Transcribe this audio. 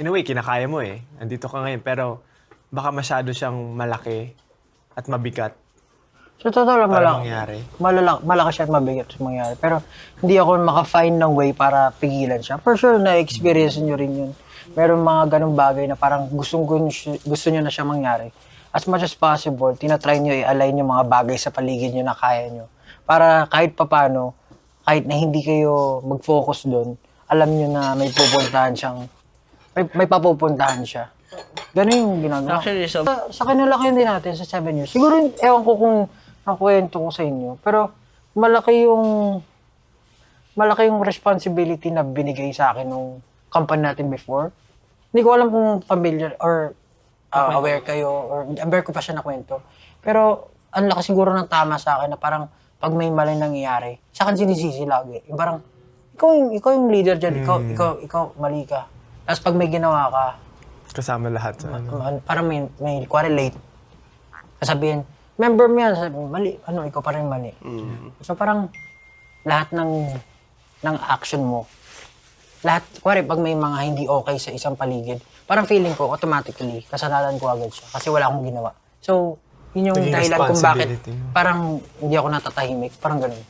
in a way, kinakaya mo eh. Andito ka ngayon, pero baka masyado siyang malaki at mabigat So, totoo lang, para mangyari. malaki siya at mabigat sa mangyari. Pero, hindi ako maka-find ng way para pigilan siya. For sure, na-experience nyo rin yun. Meron mga ganung bagay na parang gusto nyo na siya mangyari. As much as possible, tinatry nyo i-align yung mga bagay sa paligid nyo na kaya nyo. Para kahit papano, kahit na hindi kayo mag-focus doon, alam nyo na may pupuntahan siyang, may papupuntahan siya. Ganun yung ginagawa. Actually, so, Sa kinalakihan din natin sa 7 years, siguro, ewan ko kung nakuwento ko sa inyo, pero malaki yung responsibility na binigay sa akin nung company natin before. Hindi ko alam kung familiar or aware kayo or aware ko pa siya na kwento. Pero ang laki siguro ng tama sa akin na parang pag may mali nangyayari, sa akin sinisisi lagi. Yung parang, ikaw yung leader dyan, ikaw mali ka. Tapos pag may ginawa ka, Kasama lahat sa ano. parang may correlate. Sasabihin, member mo yan, sabi, mali, ikaw pa rin mali. So parang lahat ng action mo, lahat, pag may mga hindi okay sa isang paligid, parang feeling ko, automatically, kasalanan ko agad siya kasi wala akong ginawa. So, yun yung Naging dahilan kung bakit responsibility mo. parang hindi ako natatahimik, parang ganun.